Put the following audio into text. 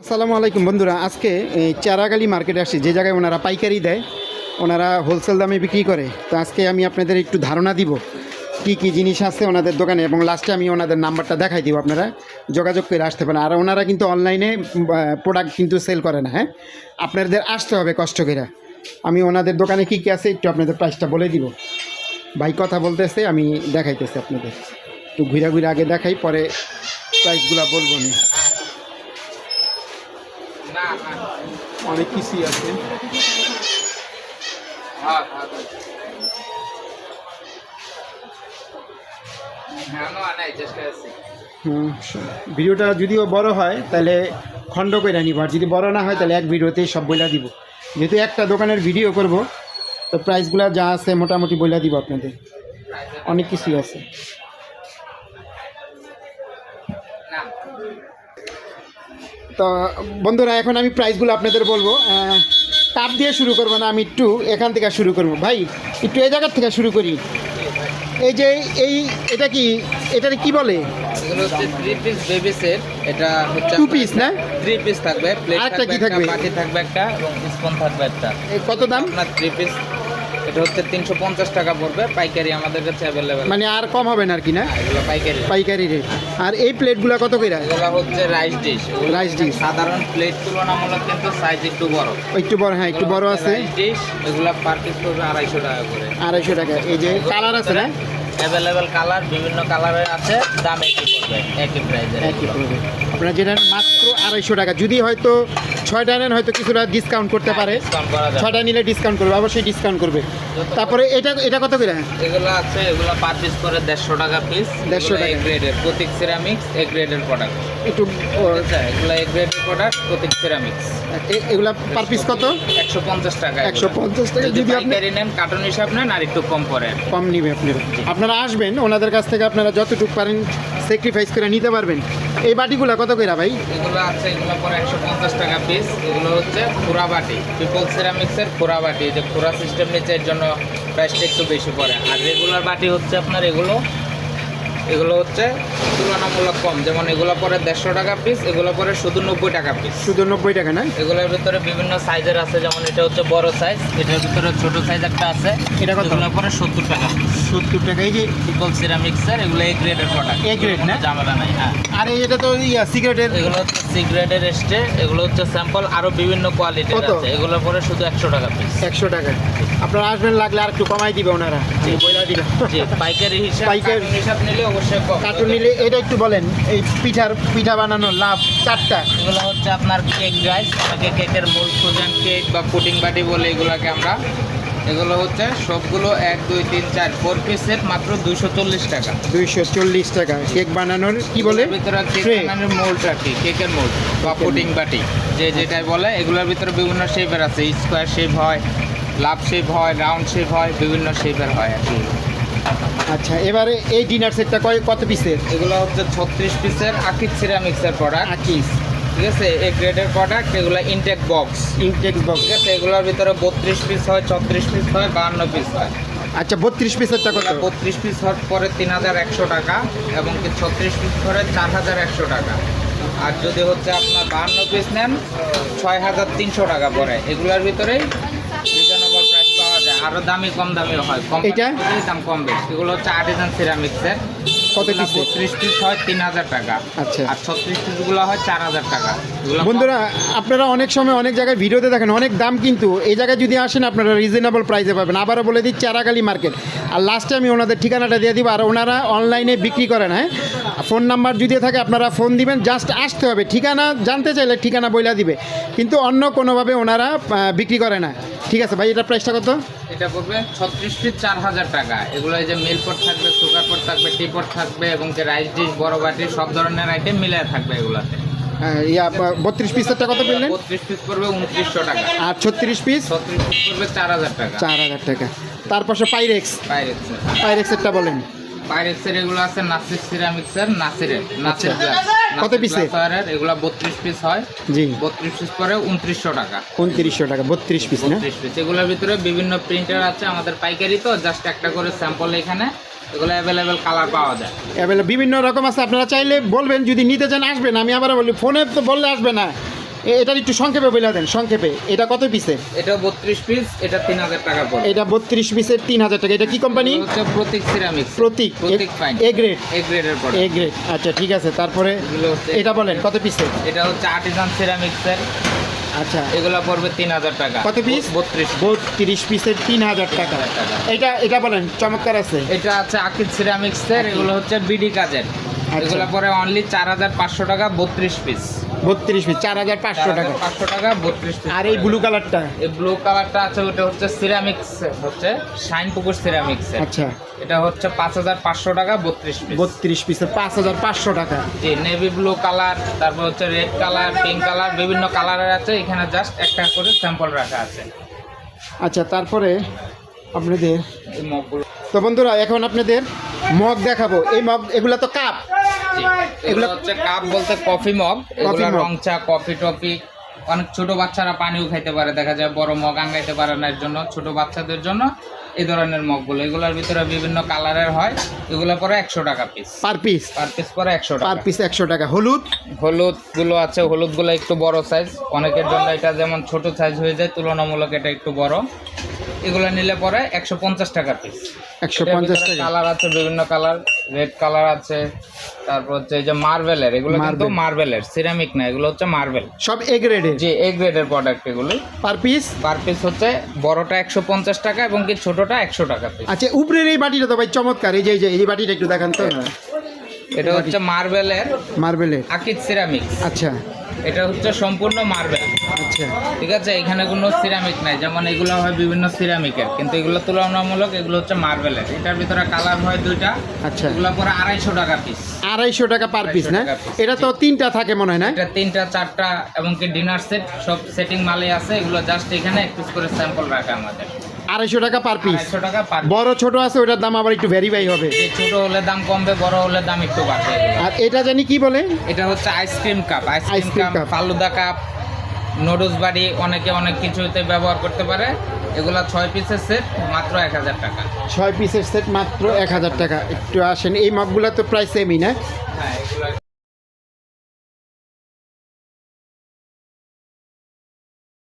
আসসালামু আলাইকুম বন্ধুরা, আজকে এই চারাগালি মার্কেটে আসছি, যে জায়গায় ওনারা পাইকারি দেয়, ওনারা হোলসেল দামে বিক্রি করে। তো আজকে আমি আপনাদের একটু ধারণা দিব কি কি জিনিস আছে ওনাদের দোকানে, এবং লাস্টে আমি ওনাদের নাম্বারটা দেখাই দিব, আপনারা যোগাযোগ করে আসতে পারেন। আর ওনারা কিন্তু অনলাইনে প্রোডাক্ট কিন্তু সেল করে না, হ্যাঁ, আপনাদের আসতে হবে কষ্ট করে। আমি ওনাদের দোকানে কি কি আছে একটু আপনাদের প্রাইসটা বলে দিব। ভাই কথা বলতেছে, আমি দেখাইতেছি আপনাদের, একটু ঘুরে ঘুরে আগে দেখাই, পরে প্রাইসগুলো বলবো না। অনেক কিছুই আছে। ভিডিওটা যদিও বড় হয় তাহলে খণ্ড করে নিব, আর যদি বড় না হয় তাহলে এক ভিডিওতেই সব বইলা দিব। যেহেতু একটা দোকানের ভিডিও করব, তো প্রাইসগুলো যা আছে মোটামুটি বইলা দিব আপনাদের। অনেক কিছুই আছে। তো বন্ধুরা, এখন আমি প্রাইসগুলো আপনাদের বলবো। কাপ দিয়ে শুরু করবো না, আমি একটু এখান থেকে শুরু করব। ভাই একটু এই জায়গার থেকে শুরু করি। এই যে এটা কি, এটা কি বলে? এগুলো হচ্ছে 3 পিস বেবি সেট। এটা হচ্ছে 2 পিস না? 3 পিস থাকবে, প্লেট আরেকটা থাকবে, কি থাকবে? বাটি থাকবে একটা এবং স্পুন থাকবে একটা। কত দাম? আপনার 3 পিস এটা হচ্ছে 350 টাকা পড়বে, পাইকারি আমাদের কাছে अवेलेबल। মানে আর কম হবে না আর কি, না? এগুলো পাইকারি রেট। আর এই প্লেটগুলো কত করে? এগুলো হচ্ছে রাইস ডিশ। রাইস ডিশ সাধারণ প্লেট তুলনামূলক কিন্তু সাইজ একটু বড়। একটু বড়, হ্যাঁ একটু বড় আছে। রাইস ডিশ এগুলো পার পিস পড়বে 250 টাকা করে। 250 টাকা। এই যে কালার আছে না? अवेलेबल কালার বিভিন্ন কালারের আছে, দাম একই পড়বে, একই প্রাইসে। একই পড়বে। আপনারা যেটা মাত্র 250 টাকা। যদি হয়তো 6টা নেন হয়তো কিছুটা ডিসকাউন্ট করতে পারে। ডিসকাউন্ট করা যাবে। 6টা নিলে ডিসকাউন্ট করবে, অবশ্যই ডিসকাউন্ট করবে। তারপরে এটা কত করে? এগুলো আছে, এগুলো পার পিস করে 150 টাকা পিস। 150 টাকা। এ গ্রেডের প্রতীক সিরামিক্স, এ গ্রেডের প্রোডাক্ট। একটু আচ্ছা, এগুলো এ গ্রেডের প্রোডাক্ট, প্রতীক সিরামিক্স। এগুলা পার পিস কত? 150 টাকা। 150 টাকা। যদি যদি আপনি পাইকারি নেন, কার্টন হিসাব নেন, আর একটু কম পড়ে। কম নিবে আপনারা আসবেন ওনাদের কাছ থেকে, আপনারা যতটুকু পারেন স্যাক্রিফাইস করে নিতে পারবেন। এই বাটিগুলো কত করে ভাই? এগুলো আছে, এগুলো পরে 150 টাকা পিস। এগুলো হচ্ছে খুরা বাটি, পিপল সিরামিক্সের খুরা বাটি। যে খুরা সিস্টেম নিচ্ছে, এর জন্য প্রাইসটা একটু বেশি পড়ে। আর রেগুলার বাটি হচ্ছে আপনার এগুলো হচ্ছে তুলনামূলক কম। যেমন এগুলো পরে 150 টাকা পিস, এগুলো পরে শুধু 90 টাকা পিস। শুধু 90 টাকা না? এগুলোর ভিতরে বিভিন্ন সাইজের আছে, যেমন এটা হচ্ছে বড় সাইজ, এটার ভিতরে ছোট সাইজ একটা আছে। এটা কত? এগুলো পরে 70 টাকা। 70 টাকা। এই যে পিপল সিরামিক্সের, এগুলো এ গ্রেডের প্রোডাক্ট। A grade না? ঝামেলা নাই। হ্যাঁ, আর এটা তো সিগারেটের। এগুলো হচ্ছে সি গ্রেডের এসছে, এগুলো হচ্ছে স্যাম্পল, আরো বিভিন্ন কোয়ালিটির কত? আছে। এগুলো পরে শুধু 100 টাকা পিস। 100 টাকা। আপনারা আসবেন, লাগলে আর একটু কমাই দিবে ওনারা। জি। বইলা দিবে। জি, পাইকারি হিসাব, পাইকারি কার্টুন হিসাব নিলে অবশ্যই কম। কার্টুন নিলে এটা একটু বলেন। এই পিঠা বানানো লাভ 4টা। এগুলো হচ্ছে আপনার কেক রাইস, অনেকে কেকের মোল্ড খোঁজেন, কেক বা পুডিং বাটি বলে এগুলোকে আমরা। এগুলো হচ্ছে সবগুলো 1 2 3 4 4 পিস সেট, মাত্র 240 টাকা। 240 টাকা। কেক বানানোর কি বলে? এগুলোর ভিতরে কেক Tray। বানানোর মোল্ড আর কি, কেকের মোল্ড বা পুডিং বাটি, যে যেটাই বলে। এগুলোর ভিতরে বিভিন্ন শেপের আছে, স্কোয়ার শেপ হয়, লাভ শেপ হয়, রাউন্ড শেপ হয়, বিভিন্ন শেপের হয় আর কি। আচ্ছা, এবারে এই ডিনার সেটটা কত পিসের? এগুলো হচ্ছে 36 পিসের আকিজ সিরামিক্সের প্রোডাক্ট। আকিস। ঠিক আছে, এ গ্রেডের প্রোডাক্ট। এগুলো ইনটেক বক্স। ইনটেক্স বক্স। ঠিক আছে, এগুলোর ভিতরে 32 পিস হয়, 34 পিস হয়, 52 পিস হয়। আচ্ছা, 32 পিসেরটা কত? 32 পিস হওয়ার পরে 3100 টাকা, এবং কি 36 পিস করে 4100 টাকা। আর যদি হচ্ছে আপনার 52 পিস নেন, 6300 টাকা পড়ে। এগুলোর ভিতরেই রিজনেবল প্রাইস পাওয়া যায়, আরো দামি কম দামিও হয়। কম এটা? দাম কম বেশি। এগুলো হচ্ছে আর্টিজান সিরামিক্সের। কত পিস? 32 পিস হয় 3000 টাকা। আচ্ছা। আর 36 পিসগুলো হয় 4000 টাকা। এগুলো বন্ধুরা, আপনারা অনেক সময় অনেক জায়গায় ভিডিওতে দেখেন অনেক দাম, কিন্তু এই জায়গায় যদি আসেন আপনারা রিজনেবল প্রাইসে পাবেন। আবারও বলে দিচ্ছি, চারাগালি মার্কেট। আর লাস্টে আমি ওনাদের ঠিকানাটা দিয়ে দিব। আর ওনারা অনলাইনে বিক্রি করেন, হ্যাঁ। ফোন নাম্বার যদি থাকে আপনারা ফোন দিবেন, জাস্ট আসতে হবে। ঠিকানা জানতে চাইলে ঠিকানা বইলা দিবে, কিন্তু অন্য কোনোভাবে ওনারা বিক্রি করে না। ঠিক আছে ভাই, এটা প্রাইসটা কত? এটা পড়বে 36 পিস 4000 টাকা। এগুলো এই যে মিল পট থাকবে, সুগার পট থাকবে, টি পট থাকবে, এবং যে রাইস ডিশ, বড় বাটি, সব ধরনের আইটেম মিলে থাকবে এগুলাতে। 32 পিসেরটা কত বললেন? 32 পিস পড়বে 2900 টাকা। আর 36 পিস? 36 পিস পড়বে 4000 টাকা। 4000 টাকা। তারপাশে পাইরেক্স। পাইরেক্সেরটা বলেন। পাইরেক্সের এগুলো আছে নাসির সিরামিক্সের, নাসিরের গ্লাস। কত পিসে? এগুলো 32 পিস হয়। জি। 32 পিস পরে 2900 টাকা। 2900 টাকা। 32 পিস না? 32 পিস। এগুলোর ভিতরে বিভিন্ন প্রিন্টার আছে, আমাদের পাইকারি তো, জাস্ট একটা করে স্যাম্পল এখানে। এগুলো অ্যাভেলেবেল কালার পাওয়া যায়। বিভিন্ন রকম আছে, আপনারা চাইলে বলবেন, যদি নিতে চান আসবেন। আমি আবার বলি, ফোনে তো বললে আসবে না, এটার একটু সংক্ষেপে বলে দেন, সংক্ষেপে এটা কত পিসের? এটা 32 পিস, এটা 3000 টাকা পড়বে। এটা 32 পিসের 3000 টাকা। এটা কি কোম্পানি? এগুলো হচ্ছে Pratik ceramics. Pratik fine A grade. A গ্রেডের প্রোডাক্ট। এ গ্রেড, আচ্ছা ঠিক আছে। তারপরে এগুলো হচ্ছে এটা বলেন কত পিসের? এটা হচ্ছে আর্টিজান সিরামিক্সের। আচ্ছা, এগুলো পড়বে 3000 টাকা। কত পিস? 32 পিসের 3000 টাকা। এটা বলেন, চমৎকার আছে। এটা আছে আকিদ সিরামিক্সের, এগুলো হচ্ছে বিডি কাজের। এগুলো পরে অনলি 4500 টাকা 32 পিস। 32 পিস 4500 টাকা। 500 টাকা 32 পিস। আর এই ব্লু কালারটা? এই ব্লু কালারটা আছে, ওটা হচ্ছে সিরামিক্স, হচ্ছে শাইন পুকুর সিরামিক্স। আচ্ছা, এটা হচ্ছে 5500 টাকা 32 পিস। 32 পিসের 5500 টাকা। জি, নেভি ব্লু কালার, তারপর হচ্ছে রেড কালার, পিঙ্ক কালার, বিভিন্ন কালারের আছে। এখানে জাস্ট একটা করে স্যাম্পল রাখা আছে। আচ্ছা, তারপরে আপনাদের এই মগগুলো, তো বন্ধুরা এখন আপনাদের মগ দেখাবো। এই মগ, এগুলা তো কাপ। জি, এগুলো হচ্ছে কাপ বলতে কফি মগ। এগুলো মগ। রং চা, কফি টফি, অনেক ছোট বাচ্চারা পানিও খাইতে পারে, দেখা যায় বড় মগ আঙ্গাইতে পারে না, এর জন্য ছোট বাচ্চাদের জন্য এই ধরনের মগগুলো। এগুলোর ভিতরে বিভিন্ন কালারের হয়। এগুলো পরে 100 টাকা piece. Per piece? Per piece পরে 100 পার টাকা। পিস 100 টাকা। হলুদ? হলুদগুলো আছে, হলুদগুলো একটু বড় সাইজ। অনেকের জন্য এটা যেমন ছোট সাইজ হয়ে যায়, তুলনামূলক এটা একটু বড়। এগুলো নিলে পরে 150 টাকা পিস। 150 টাকা। কালার আছে, বিভিন্ন কালার, রেড কালার আছে। তারপর হচ্ছে এই যে মার্বেলের, এগুলো কিন্তু মার্বেলের, সিরামিক না, এগুলো হচ্ছে মার্বেল। সব এ গ্রেডের? জি, এ গ্রেডের প্রোডাক্ট এগুলো। Per piece? পার পিস হচ্ছে বড়টা 150 টাকা এবং কি ছোটটা 100 টাকা পিস। আচ্ছা, উপরের এই বাটিটা তো ভাই চমৎকার। এই যে এই বাটিটা একটু দেখান তো। এটা হচ্ছে মার্বেলের, মার্বেলের? আকিদ সিরামিক্স। আচ্ছা এটা হচ্ছে সম্পূর্ণ মার্বেল। আচ্ছা, ঠিক আছে, এখানে কোনো সিরামিক নাই। যেমন এগুলো হয় বিভিন্ন সিরামিকের, কিন্তু এগুলো তুলনামূলক এগুলো হচ্ছে মার্বেলের। এটার ভিতরে কালার হয় দুইটা। আচ্ছা, এগুলো পরে 250 টাকা পিস। 250 টাকা পার পিস না? 250 টাকা piece। এটা তো 3টা থাকে মনে হয় না? এটা 3টা 4টা এবং কি ডিনার সেট, সব সেটিং মালে আছে। এগুলো জাস্ট এখানে একটু করে স্যাম্পল রাখা আমাদের। 250 টাকা পার পিস। 250 টাকা পার। বড় ছোট আছে, ওটার দাম আবার একটু ভেরিফাই হবে। যে ছোট হলে দাম কমবে, বড় হলে দাম একটু বাড়বে। আর এটা জানি কি বলে? এটা হচ্ছে ice cream cup. Ice cream ice cream cup, cup. Falooda cup, noodles বাড়ি, অনেকে অনেক কিছুতে ব্যবহার করতে পারে। এগুলা 6 পিসের সেট, মাত্র 1000 টাকা। 6 পিসের সেট মাত্র 1000 টাকা। একটু আসেন, এই মগগুলো তো প্রায় সেমই না? হ্যাঁ, এগুলো